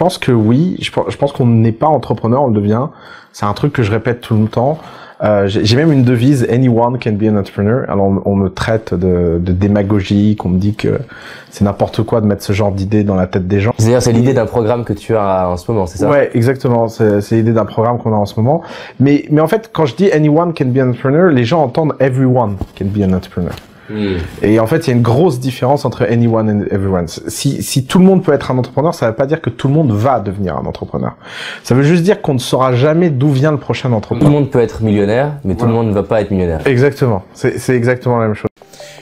pense que oui. Je pense qu'on n'est pas entrepreneur, on le devient. C'est un truc que je répète tout le temps. J'ai même une devise, anyone can be an entrepreneur. Alors on me traite de démagogique, on me dit que c'est n'importe quoi de mettre ce genre d'idée dans la tête des gens. C'est-à-dire c'est l'idée d'un programme que tu as en ce moment, c'est ça? Ouais, exactement. C'est l'idée d'un programme qu'on a en ce moment. Mais en fait, quand je dis anyone can be an entrepreneur, les gens entendent everyone can be an entrepreneur. Et en fait, il y a une grosse différence entre anyone and everyone. Si tout le monde peut être un entrepreneur, ça ne veut pas dire que tout le monde va devenir un entrepreneur. Ça veut juste dire qu'on ne saura jamais d'où vient le prochain entrepreneur. Tout le monde peut être millionnaire, mais tout le monde ne va pas être millionnaire. Exactement. C'est exactement la même chose.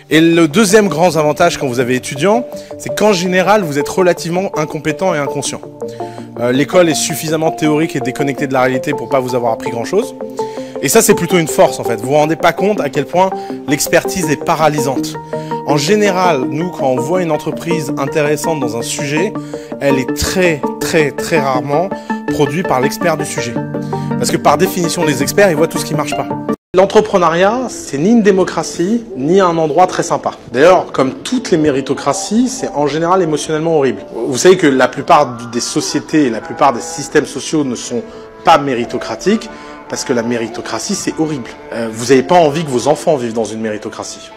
Et le deuxième grand avantage quand vous avez étudiant, c'est qu'en général, vous êtes relativement incompétent et inconscient. L'école est suffisamment théorique et déconnectée de la réalité pour pas vous avoir appris grand-chose. Et ça, c'est plutôt une force en fait. Vous vous rendez pas compte à quel point l'expertise est paralysante. En général, nous, quand on voit une entreprise intéressante dans un sujet, elle est très rarement produite par l'expert du sujet. Parce que par définition, les experts, ils voient tout ce qui marche pas. L'entrepreneuriat, c'est ni une démocratie, ni un endroit très sympa. D'ailleurs, comme toutes les méritocraties, c'est en général émotionnellement horrible. Vous savez que la plupart des sociétés et la plupart des systèmes sociaux ne sont pas méritocratiques, parce que la méritocratie, c'est horrible. Vous n'avez pas envie que vos enfants vivent dans une méritocratie.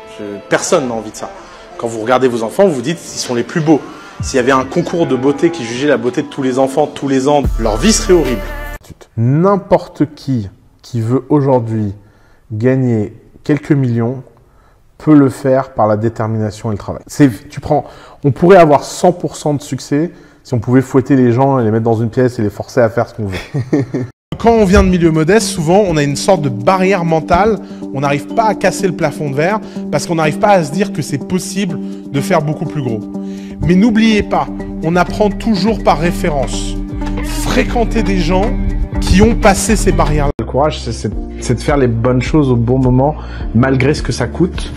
Personne n'a envie de ça. Quand vous regardez vos enfants, vous vous dites qu'ils sont les plus beaux. S'il y avait un concours de beauté qui jugeait la beauté de tous les enfants tous les ans, leur vie serait horrible. N'importe qui veut aujourd'hui gagner quelques millions peut le faire par la détermination et le travail. On pourrait avoir 100% de succès si on pouvait fouetter les gens et les mettre dans une pièce et les forcer à faire ce qu'on veut. Quand on vient de milieu modeste, souvent on a une sorte de barrière mentale, on n'arrive pas à casser le plafond de verre parce qu'on n'arrive pas à se dire que c'est possible de faire beaucoup plus gros. Mais n'oubliez pas, on apprend toujours par référence. Fréquentez des gens qui ont passé ces barrières-là. Le courage, c'est de faire les bonnes choses au bon moment, malgré ce que ça coûte.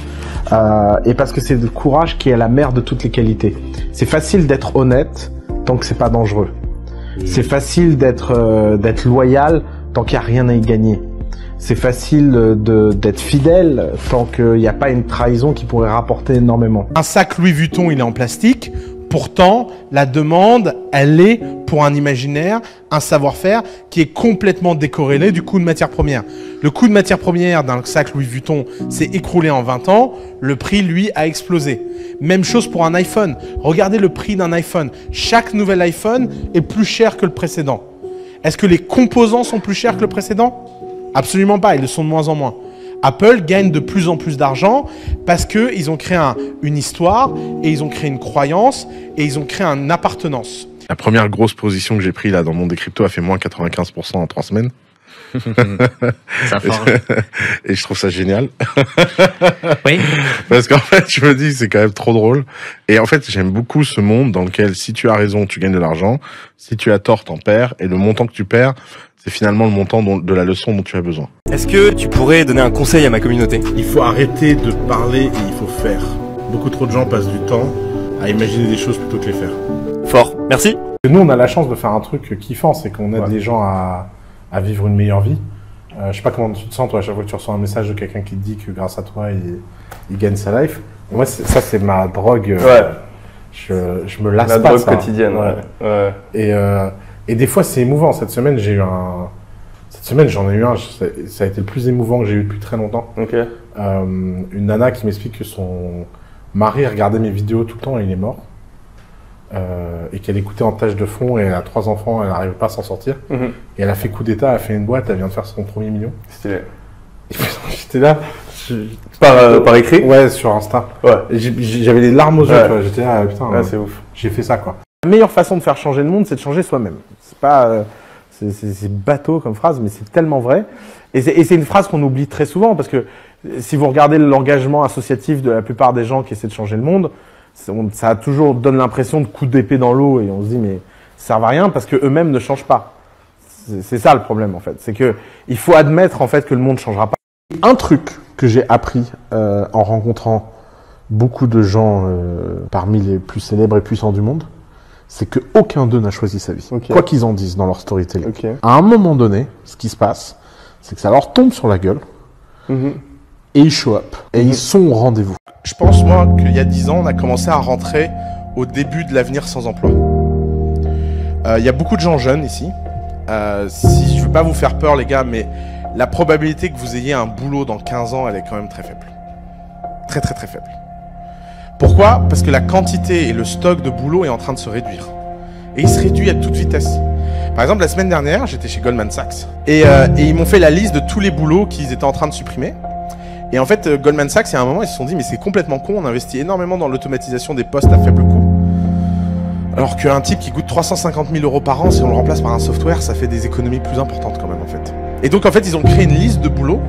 Et parce que c'est le courage qui est la mère de toutes les qualités. C'est facile d'être honnête tant que c'est pas dangereux. C'est facile d'être loyal tant qu'il n'y a rien à y gagner. C'est facile d'être fidèle tant qu'il n'y a pas une trahison qui pourrait rapporter énormément. Un sac Louis Vuitton, il est en plastique. Pourtant, la demande, elle est pour un imaginaire, un savoir-faire qui est complètement décorrélé du coût de matière première. Le coût de matière première d'un sac Louis Vuitton s'est écroulé en 20 ans. Le prix, lui, a explosé. Même chose pour un iPhone. Regardez le prix d'un iPhone. Chaque nouvel iPhone est plus cher que le précédent. Est-ce que les composants sont plus chers que le précédent? Absolument pas, ils le sont de moins en moins. Apple gagne de plus en plus d'argent parce qu'ils ont créé une histoire et ils ont créé une croyance et ils ont créé une appartenance. La première grosse position que j'ai prise là dans le monde des cryptos a fait moins 95% en 3 semaines. Ça forge. Et je trouve ça génial. Oui. Parce qu'en fait, je me dis, c'est quand même trop drôle. Et en fait, j'aime beaucoup ce monde dans lequel, si tu as raison, tu gagnes de l'argent. Si tu as tort, t'en perds. Et le montant que tu perds, c'est finalement le montant de la leçon dont tu as besoin. Est-ce que tu pourrais donner un conseil à ma communauté? Il faut arrêter de parler et il faut faire. Beaucoup trop de gens passent du temps à imaginer des choses plutôt que les faire. Fort, merci. Nous, on a la chance de faire un truc kiffant, c'est qu'on aide les gens à vivre une meilleure vie. Je sais pas comment tu te sens, toi, à chaque fois que tu reçois un message de quelqu'un qui te dit que grâce à toi, il gagne sa life. Moi, ça, c'est ma drogue. Je me lasse pas de ça. La drogue quotidienne. Ouais. Et des fois, c'est émouvant. Cette semaine, j'en ai eu un. Ça a été le plus émouvant que j'ai eu depuis très longtemps. Ok. Une nana qui m'explique que son mari regardait mes vidéos tout le temps et il est mort. Et qu'elle écoutait en tâche de fond et elle a 3 enfants, elle n'arrivait pas à s'en sortir. Et elle a fait coup d'état, elle a fait une boîte, elle vient de faire son premier million. Stylé. J'étais là. Par écrit? Ouais, sur Insta. Ouais. J'avais les larmes aux yeux, tu vois. J'étais là, putain. Ouais, c'est ouf. J'ai fait ça, quoi. La meilleure façon de faire changer le monde, c'est de changer soi-même. C'est pas, c'est bateau comme phrase, mais c'est tellement vrai. Et c'est une phrase qu'on oublie très souvent parce que si vous regardez l'engagement associatif de la plupart des gens qui essaient de changer le monde, ça a toujours donne l'impression de coup d'épée dans l'eau et on se dit mais ça sert à rien parce que eux-mêmes ne changent pas. C'est ça le problème en fait, c'est que il faut admettre en fait que le monde changera pas. Un truc que j'ai appris en rencontrant beaucoup de gens parmi les plus célèbres et puissants du monde, c'est que aucun d'eux n'a choisi sa vie, quoi qu'ils en disent dans leur storytelling. À un moment donné, ce qui se passe, c'est que ça leur tombe sur la gueule. Et ils show up. Et ils sont au rendez-vous. Je pense, moi, qu'il y a 10 ans, on a commencé à rentrer au début de l'avenir sans emploi. Il y a beaucoup de gens jeunes ici. Si je veux pas vous faire peur les gars, mais la probabilité que vous ayez un boulot dans 15 ans, elle est quand même très faible. Très très très faible. Pourquoi? Parce que la quantité et le stock de boulot est en train de se réduire. Et il se réduit à toute vitesse. Par exemple, la semaine dernière, j'étais chez Goldman Sachs. Et ils m'ont fait la liste de tous les boulots qu'ils étaient en train de supprimer. Et en fait, Goldman Sachs, il y a un moment, ils se sont dit, mais c'est complètement con, on investit énormément dans l'automatisation des postes à faible coût. Alors qu'un type qui coûte 350 000 € par an, si on le remplace par un software, ça fait des économies plus importantes quand même, en fait. Et donc, en fait, ils ont créé une liste de boulots.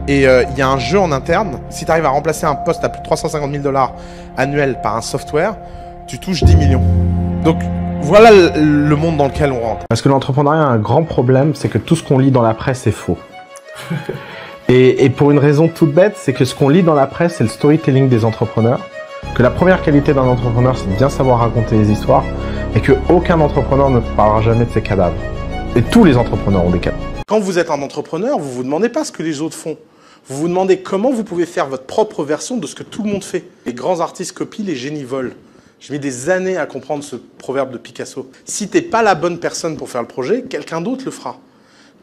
Et il y a un jeu en interne. Si tu arrives à remplacer un poste à plus de 350 000 $ annuels par un software, tu touches 10 millions. Donc, voilà le monde dans lequel on rentre. Parce que l'entrepreneuriat a un grand problème, c'est que tout ce qu'on lit dans la presse est faux. et pour une raison toute bête, c'est que ce qu'on lit dans la presse, c'est le storytelling des entrepreneurs. Que la première qualité d'un entrepreneur, c'est de bien savoir raconter les histoires. Et que aucun entrepreneur ne parlera jamais de ses cadavres. Et tous les entrepreneurs ont des cadavres. Quand vous êtes un entrepreneur, vous vous demandez pas ce que les autres font. Vous vous demandez comment vous pouvez faire votre propre version de ce que tout le monde fait. Les grands artistes copient, les génies volent. J'ai mis des années à comprendre ce proverbe de Picasso. Si t'es pas la bonne personne pour faire le projet, quelqu'un d'autre le fera.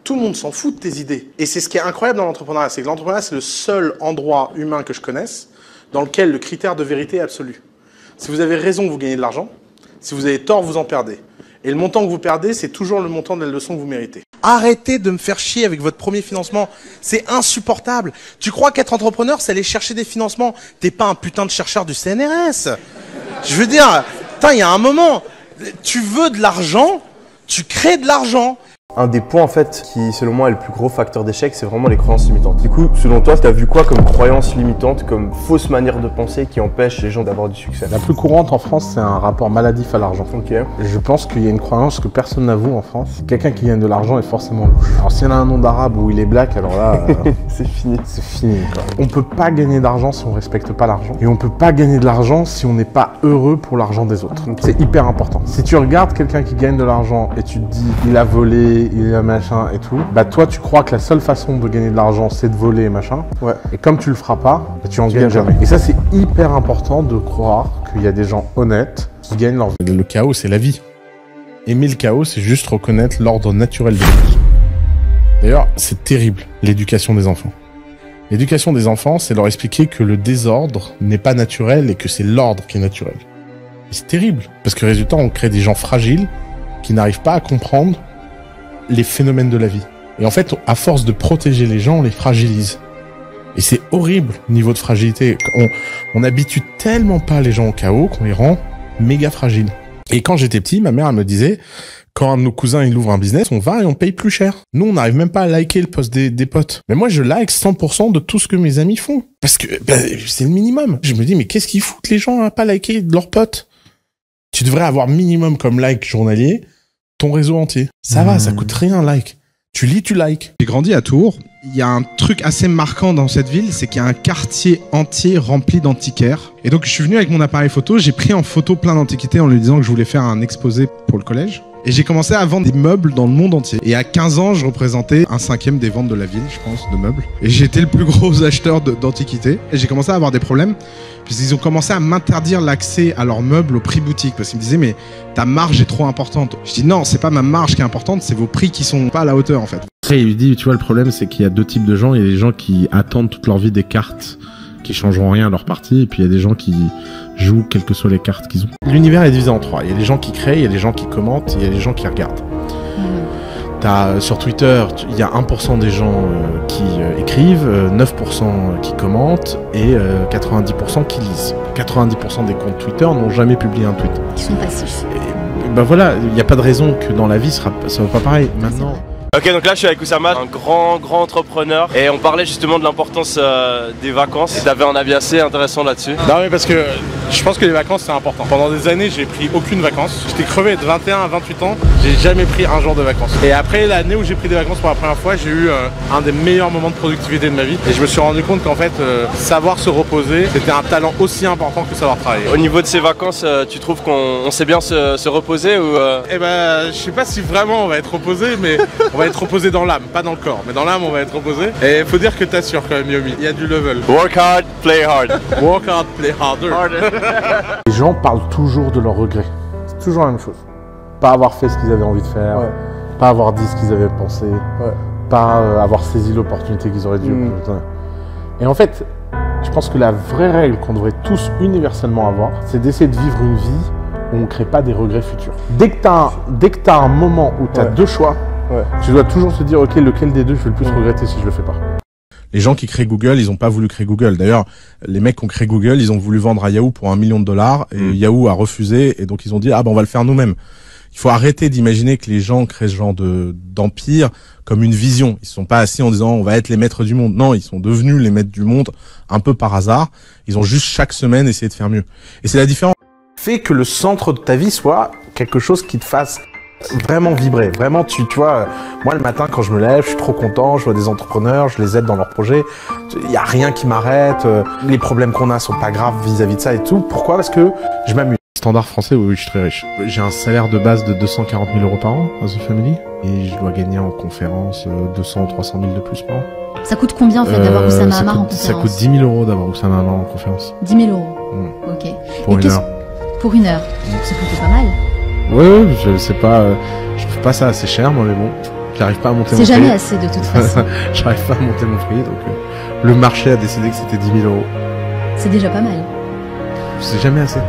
Tout le monde s'en fout de tes idées. Et c'est ce qui est incroyable dans l'entrepreneuriat, c'est que l'entrepreneuriat, c'est le seul endroit humain que je connaisse dans lequel le critère de vérité est absolu. Si vous avez raison, vous gagnez de l'argent. Si vous avez tort, vous en perdez. Et le montant que vous perdez, c'est toujours le montant de la leçon que vous méritez. Arrêtez de me faire chier avec votre premier financement. C'est insupportable. Tu crois qu'être entrepreneur, c'est aller chercher des financements? T'es pas un putain de chercheur du CNRS. Je veux dire, putain, il y a un moment, tu veux de l'argent, tu crées de l'argent. Un des points en fait qui selon moi est le plus gros facteur d'échec, c'est vraiment les croyances limitantes. Du coup, selon toi, tu as vu quoi comme croyances limitantes, comme fausse manière de penser qui empêche les gens d'avoir du succès? La plus courante en France, c'est un rapport maladif à l'argent. Ok. Je pense qu'il y a une croyance que personne n'avoue en France. Quelqu'un qui gagne de l'argent est forcément louche. Alors s'il y en a un nom d'arabe où il est black, alors là, c'est fini. c'est fini, quoi. On peut pas gagner d'argent si on respecte pas l'argent. Et on peut pas gagner de l'argent si on n'est pas heureux pour l'argent des autres. Okay. C'est hyper important. Si tu regardes quelqu'un qui gagne de l'argent et tu te dis, il a volé, il a machin et tout, bah toi tu crois que la seule façon de gagner de l'argent c'est de voler et machin. Ouais. Et comme tu le feras pas, bah, tu en gagnes jamais. Et ça c'est hyper important de croire qu'il y a des gens honnêtes qui gagnent leur vie. Le chaos, c'est la vie. Aimer le chaos, c'est juste reconnaître l'ordre naturel des choses. D'ailleurs, c'est terrible, l'éducation des enfants. L'éducation des enfants, c'est leur expliquer que le désordre n'est pas naturel et que c'est l'ordre qui est naturel. Et c'est terrible, parce que résultat, on crée des gens fragiles qui n'arrivent pas à comprendre les phénomènes de la vie. Et en fait, à force de protéger les gens, on les fragilise. Et c'est horrible, niveau de fragilité. On habitue tellement pas les gens au chaos qu'on les rend méga fragiles. Et quand j'étais petit, ma mère, elle me disait, quand un de nos cousins, il ouvre un business, on va et on paye plus cher. Nous, on n'arrive même pas à liker le post des potes. Mais moi, je like 100% de tout ce que mes amis font. Parce que c'est le minimum. Je me dis, mais qu'est-ce qu'ils foutent les gens à pas liker leurs potes? Tu devrais avoir minimum comme like journalier ton réseau entier. Ça va, ça coûte rien, like. Tu lis, tu likes. J'ai grandi à Tours. Il y a un truc assez marquant dans cette ville, c'est qu'il y a un quartier entier rempli d'antiquaires. Et donc, je suis venu avec mon appareil photo, j'ai pris en photo plein d'antiquités en lui disant que je voulais faire un exposé pour le collège. Et j'ai commencé à vendre des meubles dans le monde entier. Et à 15 ans, je représentais 1/5 des ventes de la ville, je pense, de meubles. Et j'étais le plus gros acheteur d'antiquités. Et j'ai commencé à avoir des problèmes, puisqu'ils ont commencé à m'interdire l'accès à leurs meubles au prix boutique. Parce qu'ils me disaient, mais ta marge est trop importante. Je dis, non, c'est pas ma marge qui est importante, c'est vos prix qui sont pas à la hauteur, en fait. Après, il lui dit, tu vois, le problème, c'est qu'il y a deux types de gens. Il y a des gens qui attendent toute leur vie des cartes qui changeront rien à leur partie, et puis il y a des gens qui jouent quelles que soient les cartes qu'ils ont. L'univers est divisé en trois. Il y a les gens qui créent, il y a les gens qui commentent, il y a les gens qui regardent. Sur Twitter, il y a 1% des gens qui écrivent, 9% qui commentent et 90% qui lisent. 90% des comptes Twitter n'ont jamais publié un tweet. Ils sont passifs. Et ben voilà, il n'y a pas de raison que dans la vie ça va pas pareil. Maintenant. Ok, donc là je suis avec Oussama, un grand entrepreneur, et on parlait justement de l'importance des vacances. Et t'avais un avis assez intéressant là-dessus. Non mais parce que je pense que les vacances c'est important. Pendant des années j'ai pris aucune vacances. J'étais crevé de 21 à 28 ans, j'ai jamais pris un jour de vacances. Et après l'année où j'ai pris des vacances pour la première fois, j'ai eu un des meilleurs moments de productivité de ma vie. Et je me suis rendu compte qu'en fait, savoir se reposer, c'était un talent aussi important que savoir travailler. Au niveau de ces vacances, tu trouves qu'on sait bien se reposer ou Eh ben, je sais pas si vraiment on va être reposé, mais on va être reposé dans l'âme, pas dans le corps. Mais dans l'âme, on va être reposé. Et faut dire que t'assures quand même, Yomi. Il y a du level. Work hard, play hard. Work hard, play harder. Les gens parlent toujours de leurs regrets. C'est toujours la même chose. pas avoir fait ce qu'ils avaient envie de faire, pas avoir dit ce qu'ils avaient pensé, pas avoir saisi l'opportunité qu'ils auraient dû. Et en fait, je pense que la vraie règle qu'on devrait tous universellement avoir, c'est d'essayer de vivre une vie où on ne crée pas des regrets futurs. Dès que tu as un moment où tu as deux choix, tu dois toujours te dire, ok, lequel des deux je vais le plus regretter si je le fais pas. Les gens qui créent Google, ils n'ont pas voulu créer Google. D'ailleurs, les mecs qui ont créé Google, ils ont voulu vendre à Yahoo pour $1 million et Yahoo a refusé et donc ils ont dit, ah ben on va le faire nous-mêmes. Il faut arrêter d'imaginer que les gens créent ce genre d'empire comme une vision. Ils se sont pas assis en disant on va être les maîtres du monde. Non, ils sont devenus les maîtres du monde un peu par hasard. Ils ont juste chaque semaine essayé de faire mieux. Et c'est la différence. Fais que le centre de ta vie soit quelque chose qui te fasse vraiment vibrer. Vraiment, tu vois, moi le matin quand je me lève, je suis trop content, je vois des entrepreneurs, je les aide dans leurs projets. Il y a rien qui m'arrête. Les problèmes qu'on a sont pas graves vis-à-vis de ça et tout. Pourquoi? Parce que je m'amuse. Standard français, oui, je suis très riche. J'ai un salaire de base de 240 000 € par an, as a family, et je dois gagner en conférence 200 ou 300 000 de plus par an. Ça coûte combien en fait d'avoir Oussama Hamar en conférence? Ça coûte 10 000 € d'avoir Oussama Hamar en conférence. 10 000 €. Ok. Pour une heure. Pour une heure. Donc c'est plutôt pas mal. Oui, je sais pas, je trouve pas ça assez cher, moi, mais bon, j'arrive pas à monter mon prix. C'est jamais assez de toute façon. J'arrive pas à monter mon prix, donc le marché a décidé que c'était 10 000 €. C'est déjà pas mal. C'est jamais assez.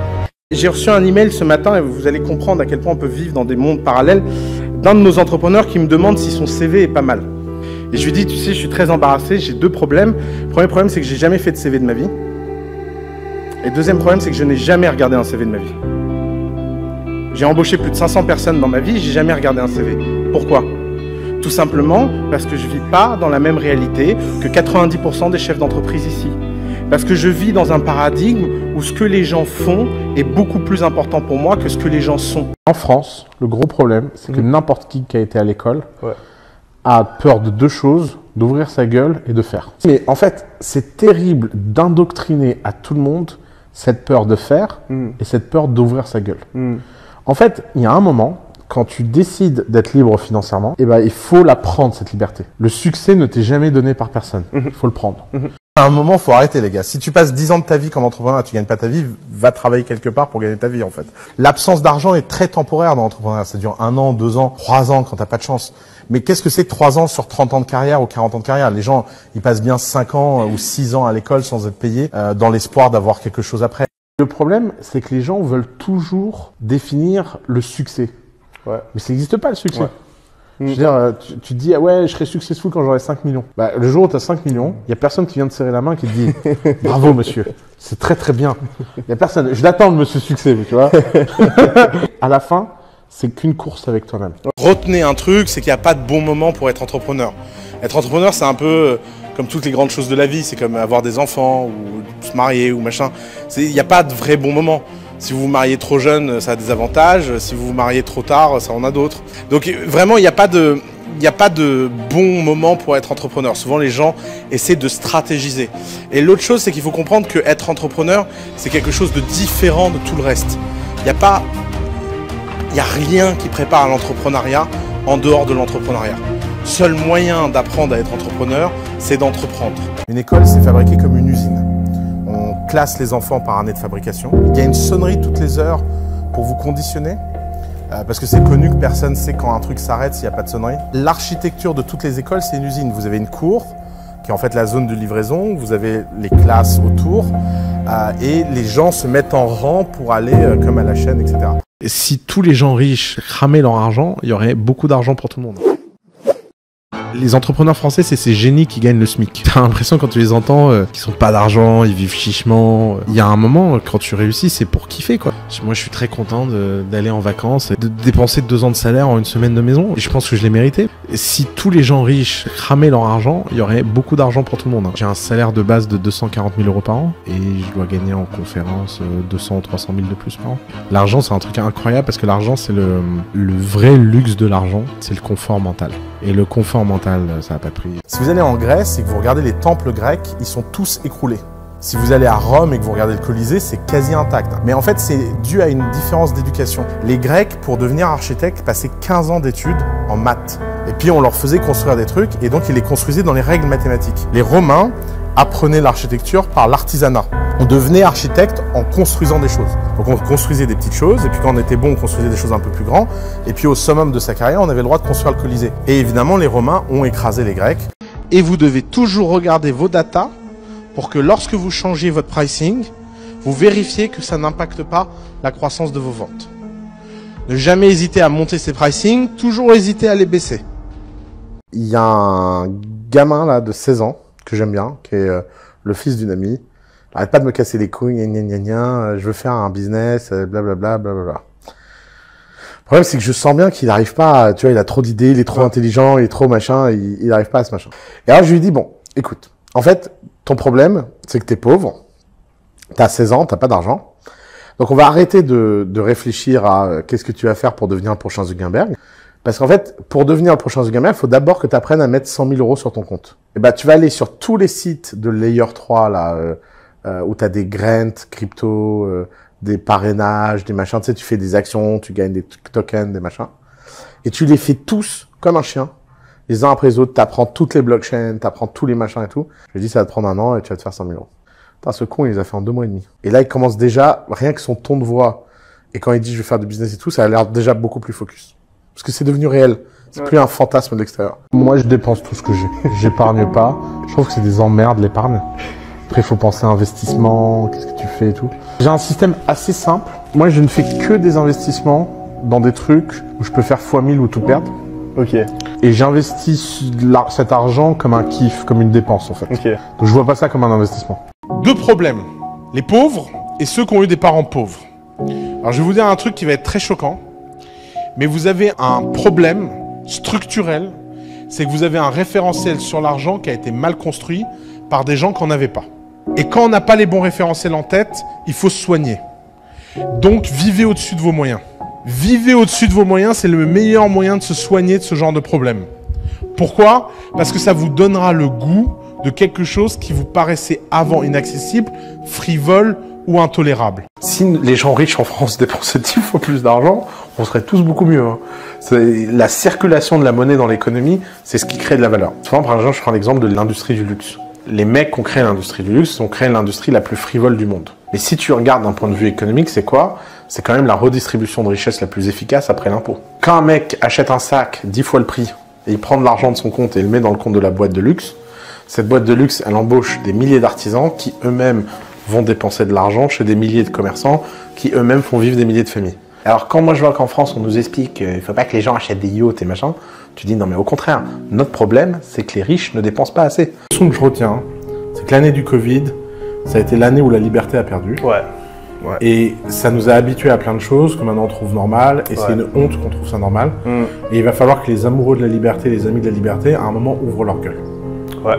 J'ai reçu un email ce matin et vous allez comprendre à quel point on peut vivre dans des mondes parallèles d'un de nos entrepreneurs qui me demande si son CV est pas mal. Et je lui dis, tu sais, je suis très embarrassé, j'ai deux problèmes. Le premier problème, c'est que j'ai jamais fait de CV de ma vie. Et le deuxième problème, c'est que je n'ai jamais regardé un CV de ma vie. J'ai embauché plus de 500 personnes dans ma vie, j'ai jamais regardé un CV. Pourquoi? Tout simplement parce que je vis pas dans la même réalité que 90% des chefs d'entreprise ici. Parce que je vis dans un paradigme où ce que les gens font est beaucoup plus important pour moi que ce que les gens sont. En France, le gros problème, c'est que n'importe qui a été à l'école a peur de deux choses, d'ouvrir sa gueule et de faire. Mais en fait, c'est terrible d'indoctriner à tout le monde cette peur de faire et cette peur d'ouvrir sa gueule. En fait, il y a un moment, quand tu décides d'être libre financièrement, eh ben, il faut la prendre, cette liberté. Le succès ne t'est jamais donné par personne. Il faut le prendre. À un moment, faut arrêter, les gars. Si tu passes 10 ans de ta vie comme entrepreneur et tu gagnes pas ta vie, va travailler quelque part pour gagner ta vie, en fait. L'absence d'argent est très temporaire dans l'entrepreneuriat. Ça dure 1 an, 2 ans, 3 ans quand t'as pas de chance. Mais qu'est-ce que c'est que 3 ans sur 30 ans de carrière ou 40 ans de carrière? Les gens, ils passent bien 5 ans ou 6 ans à l'école sans être payés, dans l'espoir d'avoir quelque chose après. Le problème, c'est que les gens veulent toujours définir le succès. Mais ça n'existe pas, le succès. Je veux dire, tu te dis, ah ouais, je serai successful quand j'aurai 5 millions. Bah, le jour où tu as 5 millions, il n'y a personne qui vient te serrer la main qui te dit, bravo monsieur, c'est très très bien. Il n'y a personne, je l'attends le monsieur succès, tu vois. À la fin, c'est qu'une course avec toi-même. Retenez un truc, c'est qu'il n'y a pas de bon moment pour être entrepreneur. Être entrepreneur, c'est un peu comme toutes les grandes choses de la vie, c'est comme avoir des enfants ou se marier ou machin. Il n'y a pas de vrai bon moment. Si vous vous mariez trop jeune, ça a des avantages. Si vous vous mariez trop tard, ça en a d'autres. Donc vraiment, il n'y a pas de bon moment pour être entrepreneur. Souvent, les gens essaient de stratégiser. Et l'autre chose, c'est qu'il faut comprendre que être entrepreneur, c'est quelque chose de différent de tout le reste. Il n'y a rien qui prépare à l'entrepreneuriat en dehors de l'entrepreneuriat. Seul moyen d'apprendre à être entrepreneur, c'est d'entreprendre. Une école, c'est fabriqué comme une usine. On classe les enfants par année de fabrication. Il y a une sonnerie toutes les heures pour vous conditionner. Parce que c'est connu que personne ne sait quand un truc s'arrête s'il n'y a pas de sonnerie. L'architecture de toutes les écoles, c'est une usine. Vous avez une cour, qui est en fait la zone de livraison. Vous avez les classes autour. Et les gens se mettent en rang pour aller comme à la chaîne, etc. Et si tous les gens riches cramaient leur argent, il y aurait beaucoup d'argent pour tout le monde. Les entrepreneurs français, c'est ces génies qui gagnent le SMIC. T'as l'impression quand tu les entends qu'ils sont pas d'argent, ils vivent chichement. Il y a un moment, quand tu réussis, c'est pour kiffer, quoi. Moi, je suis très content d'aller en vacances, de dépenser 2 ans de salaire en une semaine de maison. Et je pense que je l'ai mérité. Et si tous les gens riches cramaient leur argent, il y aurait beaucoup d'argent pour tout le monde. J'ai un salaire de base de 240 000 € par an et je dois gagner en conférence 200 ou 300 000 de plus par an. L'argent, c'est un truc incroyable parce que l'argent, c'est le vrai luxe de l'argent, c'est le confort mental. Et le confort mental, ça n'a pas de prix. Si vous allez en Grèce et que vous regardez les temples grecs, ils sont tous écroulés. Si vous allez à Rome et que vous regardez le Colisée, c'est quasi intact. Mais en fait, c'est dû à une différence d'éducation. Les Grecs, pour devenir architectes, passaient 15 ans d'études en maths. Et puis, on leur faisait construire des trucs, et donc ils les construisaient dans les règles mathématiques. Les Romains apprenaient l'architecture par l'artisanat. On devenait architecte en construisant des choses. Donc on construisait des petites choses, et puis quand on était bon, on construisait des choses un peu plus grandes. Et puis au summum de sa carrière, on avait le droit de construire le Colisée. Et évidemment, les Romains ont écrasé les Grecs. Et vous devez toujours regarder vos datas pour que lorsque vous changez votre pricing, vous vérifiez que ça n'impacte pas la croissance de vos ventes. Ne jamais hésiter à monter ses pricing, toujours hésiter à les baisser. Il y a un gamin là de 16 ans que j'aime bien, qui est le fils d'une amie. Arrête pas de me casser les couilles, gna gna gna, je veux faire un business, blablabla, blablabla. Le problème, c'est que je sens bien qu'il n'arrive pas, tu vois, il a trop d'idées, il est trop intelligent, il est trop machin, il n'arrive pas à ce machin. Et alors, je lui dis, bon, écoute, en fait, ton problème, c'est que t'es pauvre, t'as 16 ans, t'as pas d'argent. Donc, on va arrêter de réfléchir à qu'est-ce que tu vas faire pour devenir le prochain Zuckerberg. Parce qu'en fait, pour devenir le prochain Zuckerberg, il faut d'abord que tu apprennes à mettre 100 000 € sur ton compte. Et ben, tu vas aller sur tous les sites de Layer 3, là, où tu as des grants, crypto, des parrainages, des machins. Tu sais, tu fais des actions, tu gagnes des tokens, des machins. Et tu les fais tous comme un chien. Les uns après les autres, tu apprends toutes les blockchains, tu apprends tous les machins et tout. Je lui dis, ça va te prendre 1 an et tu vas te faire 100 000 €. Putain, ce con, il les a fait en 2 mois et demi. Et là, il commence déjà, rien que son ton de voix, et quand il dit, je vais faire du business et tout, ça a l'air déjà beaucoup plus focus. Parce que c'est devenu réel. C'est plus un fantasme de l'extérieur. Moi, je dépense tout ce que j'ai. J'épargne pas. Je trouve que c'est des emmerdes, l'épargne. Après, il faut penser à investissement, qu'est-ce que tu fais et tout. J'ai un système assez simple. Moi, je ne fais que des investissements dans des trucs où je peux faire x1000 ou tout perdre. Ok. Et j'investis cet argent comme un kiff, comme une dépense, en fait. Ok. Donc, je vois pas ça comme un investissement. 2 problèmes. Les pauvres et ceux qui ont eu des parents pauvres. Alors, je vais vous dire un truc qui va être très choquant. Mais vous avez un problème structurel, c'est que vous avez un référentiel sur l'argent qui a été mal construit par des gens qui n'en avaient pas. Et quand on n'a pas les bons référentiels en tête, il faut se soigner. Donc, vivez au-dessus de vos moyens. Vivez au-dessus de vos moyens, c'est le meilleur moyen de se soigner de ce genre de problème. Pourquoi? Parce que ça vous donnera le goût de quelque chose qui vous paraissait avant inaccessible, frivole ou intolérable. Si les gens riches en France dépensaient 10 fois plus d'argent, on serait tous beaucoup mieux. Hein. La circulation de la monnaie dans l'économie, c'est ce qui crée de la valeur. Souvent, par exemple, je prends l'exemple de l'industrie du luxe. Les mecs qui ont créé l'industrie du luxe ont créé l'industrie la plus frivole du monde. Mais si tu regardes d'un point de vue économique, c'est quoi? C'est quand même la redistribution de richesse la plus efficace après l'impôt. Quand un mec achète un sac 10 fois le prix, et il prend de l'argent de son compte et il le met dans le compte de la boîte de luxe, cette boîte de luxe, elle embauche des milliers d'artisans qui eux-mêmes vont dépenser de l'argent chez des milliers de commerçants qui eux-mêmes font vivre des milliers de familles. Alors quand moi je vois qu'en France on nous explique qu'il ne faut pas que les gens achètent des yachts et machin, tu dis non mais au contraire, notre problème c'est que les riches ne dépensent pas assez. La leçon que je retiens, c'est que l'année du Covid, ça a été l'année où la liberté a perdu. Ouais. Et ça nous a habitués à plein de choses que maintenant on trouve normales et c'est une honte qu'on trouve ça normal. Et il va falloir que les amoureux de la liberté, les amis de la liberté, à un moment ouvrent leur gueule. Ouais.